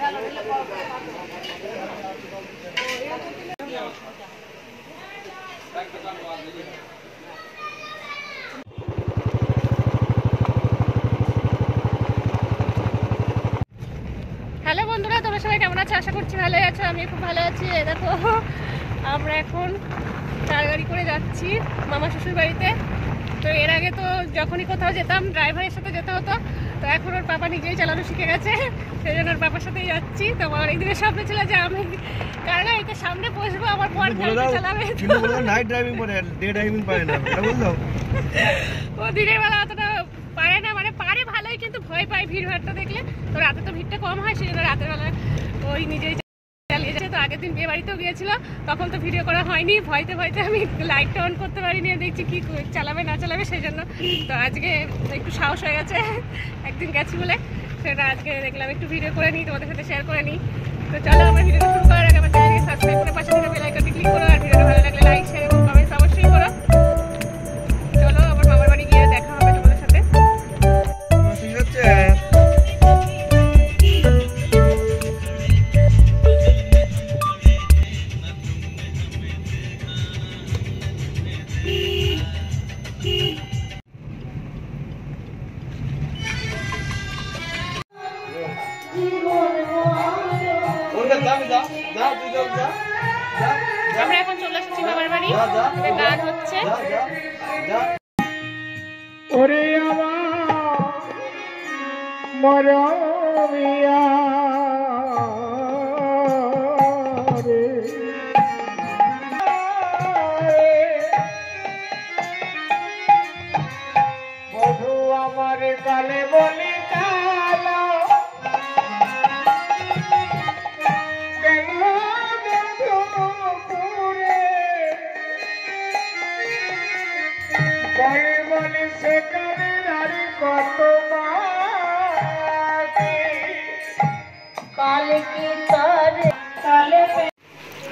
Hello বন্ধুরা, তোমরা সবাই কেমন আছো? আশা করছি ভালোই আছো। আমি খুব ভালো আছি। দেখো আমরা এখন কার গাড়ি করে যাচ্ছি মামা শ্বশুর বাড়িতে। তো এর আগে তো যখনই কোথাও যেতাম ড্রাইভারের সাথে যেতে হতো, তো এখন ওর পাপা নিজেই চালানো শিখে গেছে, সেই জন্য ওর পাপার সাথেই যাচ্ছি। তো আমার একদিনের স্বপ্ন ছিল যে আমি কার গাড়িতে সামনে বসবো, আমার পর গাড়িটা চালাবে। নাইট ড্রাইভিং করে, ডে ড্রাইভিং পারে না, এটা বললো। ও দিনের বেলা অতটা পারে না, মানে পারে ভালোই, কিন্তু ভয় পায় ভিড় ভাড়টা দেখলে। তো রাতে তো ভিড়টা কম হয়, সেই জন্য রাতের বেলা ওই নিজেই চালিয়ে যাচ্ছে। তো আগের দিন বিয়ে বাড়িতেও গিয়েছিল, তখন তো ভিডিও করা হয়নি, ভয়তে ভয়তে আমি লাইটটা অন করতে পারিনি। দেখছি কি চালাবে না চালাবে, সেই জন্য তো আজকে একটু সাহস হয়ে গেছে, একদিন গেছি বলে। সেটা আজকে দেখলাম একটু ভিডিও করে নিই, তোমাদের সাথে শেয়ার করে নিই। তো চলো, আমার ভিডিওটা শুরু করার আগে আমার চ্যানেলকে সাবস্ক্রাইব করে পাশে থাকা বেল আইকনটি ক্লিক করো। আর ভিডিওটা ভালো লাগলে লাইক, শেয়ার এবং কমেন্টস অবশ্যই করো। চলো, আমার মামার বাড়ি গিয়ে দেখা হবে তোমাদের সাথে। ঠিক আছে। আমরা এখন চলে এসেছি মামার বাড়ি, গান হচ্ছে। ওরে আমার মরমিয়া রে, বধু আমার কালে বলি কালো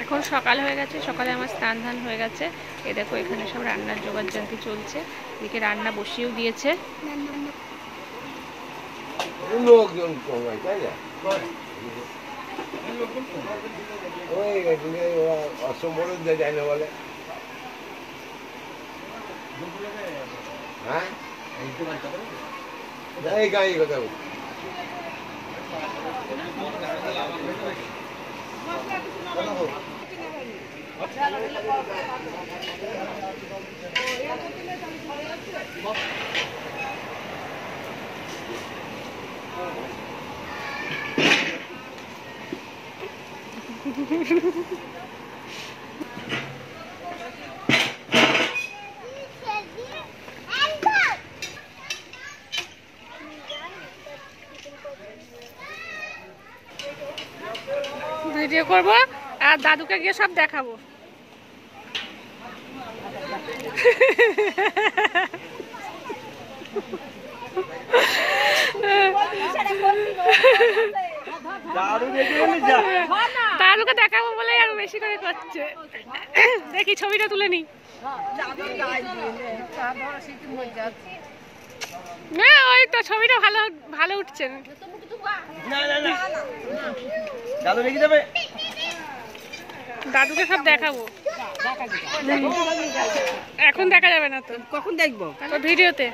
এখন সকাল হয়ে গেছে, সকালে আমার স্নান ধান হয়ে গেছে। এ দেখো এখানে সব রান্নার জোগাড়যন্ত্র চলছে, এদিকে রান্না বসিয়েও দিয়েছে। লোকজন কমাই, তাই না? ওই অসম্ভব যায় না বলে। হ্যাঁ, এই গাড়ি কথা ভিডিও করবো আর দাদুকে গিয়ে সব দেখাবো। দাদুকে দেখাবো বলে আর বেশি করে করছে। দেখি ছবিটা তুলে নি। না, ওই তো ছবিটা ভালো ভালো উঠছে। দাদু রেখে যাবে, দাদুকে সব দেখাবো। এখন দেখা যাবে না তো, কখন দেখবো? ভিডিওতে।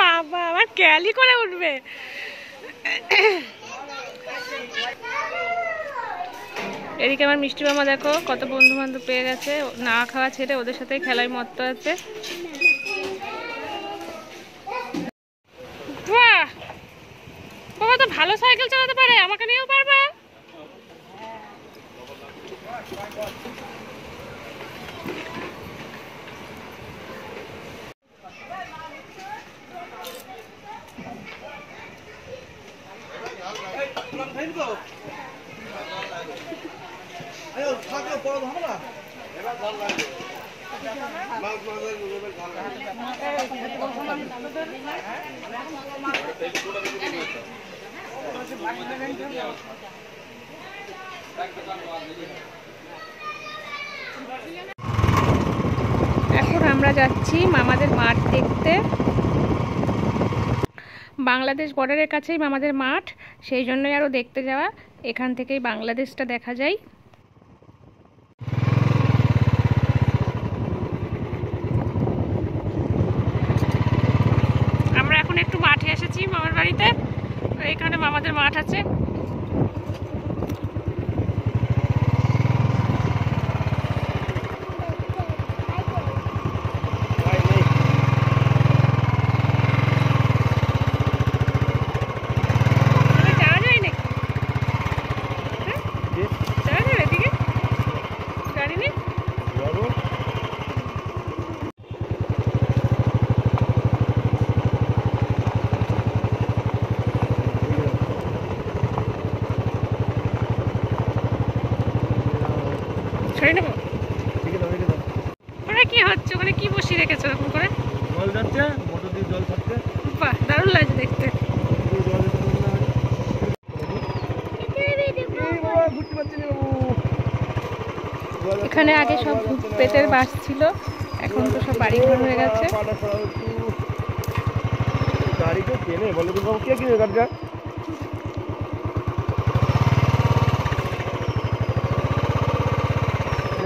বাবা, আমার ক্যালি করে উঠবে। এদিকে আমার মিষ্টি মামা দেখো কত বন্ধু বান্ধব পেয়ে গেছে, না খাওয়া ছেড়ে ওদের সাথে খেলায় মত্ত আছে। বাবা তো ভালো সাইকেল চালাতে পারে, আমাকে নিয়েও পারবে। এখন আমরা যাচ্ছি মামাদের মাঠ দেখতে। বাংলাদেশ বর্ডারের কাছেই আমাদের মাঠ, সেই জন্যই আরও দেখতে যাওয়া। এখান থেকেই বাংলাদেশটা দেখা যায়। আমরা এখন একটু মাঠে এসেছি মামার বাড়িতে, এখানে মামাদের মাঠ আছে। কি হচ্ছে ওখানে, কি বসিয়ে রেখেছো এরকম করে? জল যাচ্ছে, মোটর দিয়ে জল ছাড়ছে। বাহ, দারুণ লাগছে দেখতে। এখানে আগে সব ভূত পেতের বাস ছিল, এখন তো সব বাড়ি ঘর হয়ে গেছে। গাড়ি তো কেনে বলো তো বাবু, কে কিনে গাড়িটা?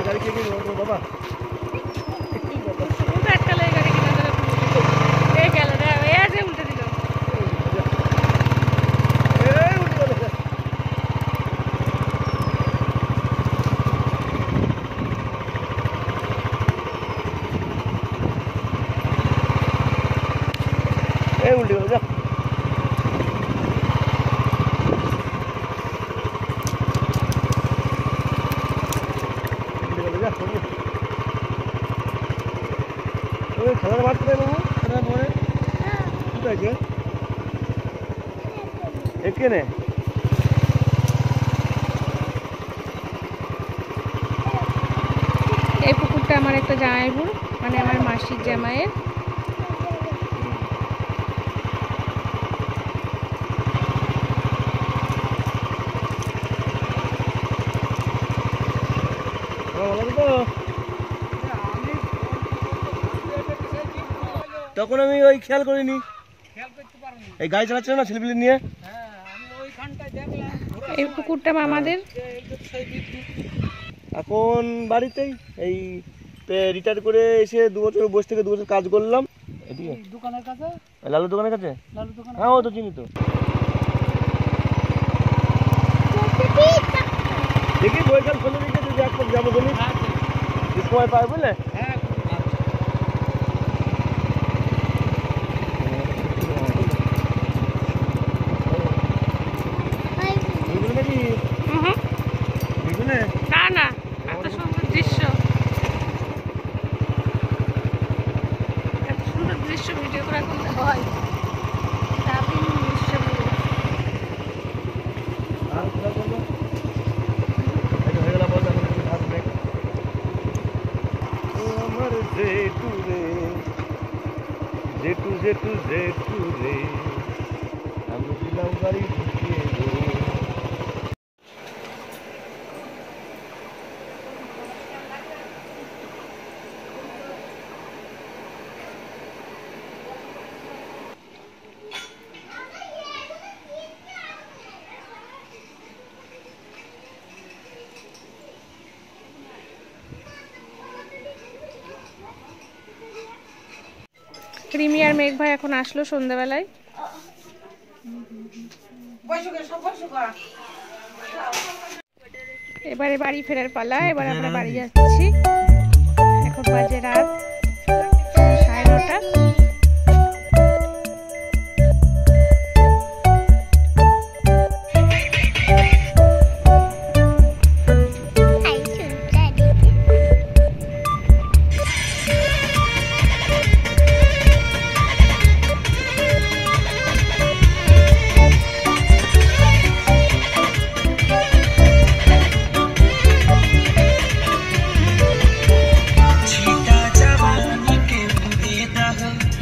গাড়ি কে কিনে বাবা? উল্টে গেল, যা খাবার বাড়তে বাবু পরে ঠিক আছে এখানে। এই পুকুরটা আমার একটা জামাইবুর, মানে আমার মাসির জামাইয়ের। তখন আমি ওই খেয়াল করিনি, এই গাড়ি চালাচ্ছিল না ছেলেপিলে নিয়ে। এই পুকুরটা আমাদের এখন বাড়িতেই, এই রিটায়ার করে এসে 2 বছর বসে থেকে 2 বছর কাজ করলাম। এদিকে দোকানের কাছে, লালুর দোকানের কাছে। হ্যাঁ, ও তো চিনি তো। দেখি বইকাল ফেলে দিকে যদি এক যাবো বলি সময় পাই বুঝলে। না না, এত সুন্দর দৃশ্য, এত সুন্দর দৃশ্য ভিডিও করা করলে হয়। জেঠু জেঠু জেঠু রে, আমি দিলাম গাড়ি ঢুকিয়ে দে। রিমি আর মেঘ ভাই এখন আসলো সন্ধ্যাবেলায়। এবারে বাড়ি ফেরার পালা, এবার আমরা বাড়ি যাচ্ছি। এখন বাজে রাত 9:30। छीटा जवानी के बुरे दाग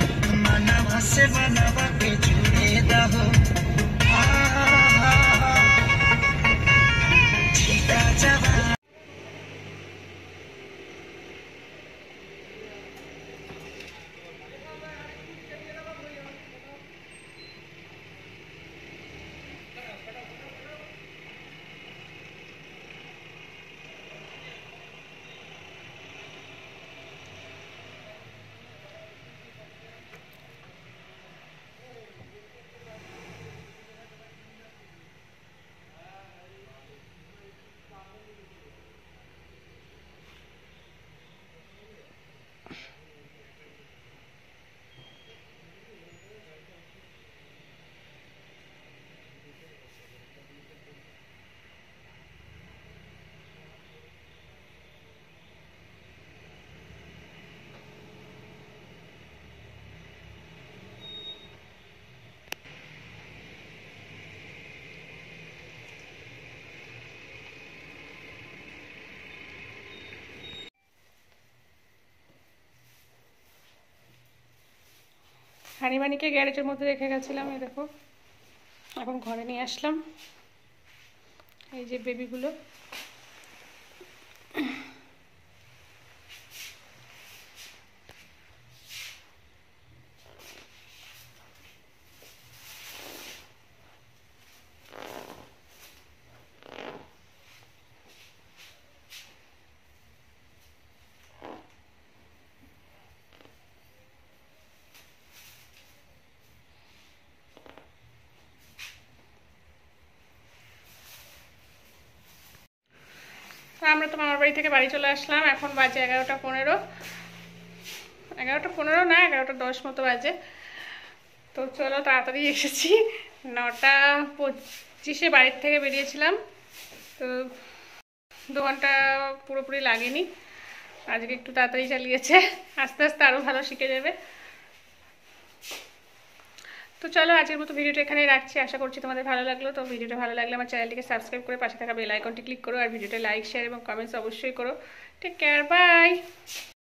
হানিমানিকে গ্যারেজের মধ্যে রেখে গেছিলাম, এই দেখো এখন ঘরে নিয়ে আসলাম। এই যে বেবিগুলো, আমরা তো মামার বাড়ি থেকে বাড়ি চলে আসলাম। এখন বাজে 11টা 15, 11টা 15 না 11টা 10 মতো বাজে। তো চলো তাড়াতাড়ি এসেছি, 9টা 25 বাড়ির থেকে বেরিয়েছিলাম, তো 2 ঘন্টা পুরোপুরি লাগেনি। আজকে একটু তাড়াতাড়ি চালিয়েছে, আস্তে আস্তে আরও ভালো শিখে যাবে। তো চলো আজকের মতো ভিডিওটা এখানেই রাখছি, আশা করছি তোমাদের ভালো লাগলো। তো ভিডিওটা ভালো লাগলে আমার চ্যানেলটিকে সাবস্ক্রাইব করে পাশে থাকা বেল আইকনটি ক্লিক করো, আর ভিডিওটা লাইক শেয়ার এবং কমেন্টস অবশ্যই করো। Take care, by.